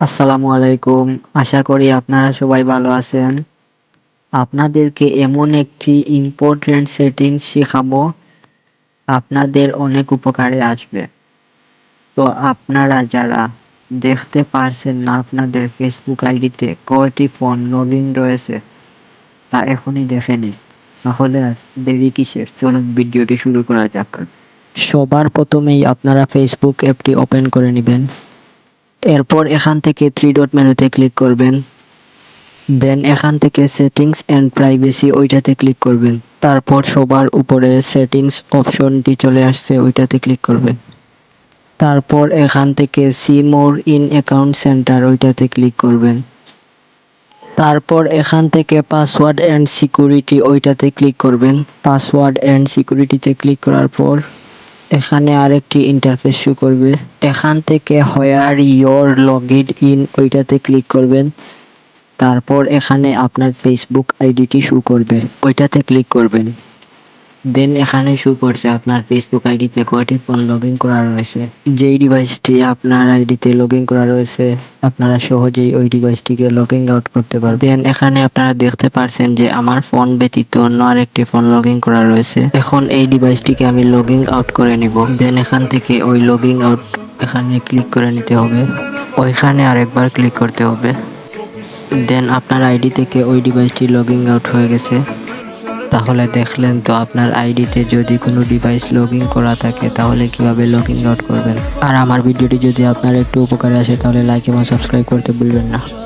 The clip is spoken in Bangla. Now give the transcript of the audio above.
আসসালামু আলাইকুম। আশা করি আপনারা সবাই ভালো আছেন। আপনাদেরকে এমন একটি ইম্পোর্টেন্ট সেটিংস শেখাবো, আপনাদের অনেক উপকারে আসবে। তো আপনারা যারা দেখতে পারছেন না আপনাদের ফেসবুক আইডিতে কয়টি ফোন লগইন রয়েছে, তা এখনই দেখে নিন। তাহলে আর দেরি কিসের? চলুন ভিডিওটি শুরু করা যাক। সবার প্রথমেই আপনারা ফেসবুক অ্যাপটি ওপেন করে নেবেন। এরপর এখান থেকে থ্রি ডট মেনুতে ক্লিক করবেন। দেন এখান থেকে সেটিংস এন্ড প্রাইভেসি ওইটাতে ক্লিক করবেন। তারপর সবার উপরে সেটিংস অপশনটি চলে আসছে, ওইটাতে ক্লিক করবেন। তারপর এখান থেকে see more in account centre ওইটাতে ক্লিক করবেন। তারপর এখান থেকে পাসওয়ার্ড এন্ড সিকিউরিটি ওইটাতে ক্লিক করবেন। পাসওয়ার্ড এন্ড সিকিউরিটিতে ক্লিক করার পর এখানে আরেকটি ইন্টারফেস শো করবে। এখান থেকে হোয়ার ইয়োর লগইন ইন ওইটাতে ক্লিক করবেন। তারপর এখানে আপনার ফেসবুক আইডিটি শো করবে, ওইটাতে ক্লিক করবেন। দেন এখানে শো করছে আপনার ফেসবুক আইডিতে কয়টি ফোন লগইন করা রয়েছে। যেই ডিভাইসটি আপনার আইডিতে লগইন করা রয়েছে আপনারা সহজেই ওই ডিভাইসটিকে লগইন আউট করতে পারবেন। দেন এখানে আপনারা দেখতে পারছেন যে আমার ফোন ব্যতীত অন্য আরেকটি ফোন লগইন করা রয়েছে। এখন এই ডিভাইসটিকে আমি লগইন আউট করে নিব। দেন এখান থেকে ওই লগইন আউট এখানে ক্লিক করে নিতে হবে, ওইখানে আরেকবার ক্লিক করতে হবে। দেন আপনার আইডি থেকে ওই ডিভাইসটি লগইন আউট হয়ে গেছে। তাহলে দেখলেন তো আপনার আইডিতে যদি কোনো ডিভাইস লগইন করা থাকে তাহলে কিভাবে লগইন আউট করবেন। আর আমার ভিডিওটি যদি আপনার একটু উপকারে আসে তাহলে লাইক এবং সাবস্ক্রাইব করতে ভুলবেন না।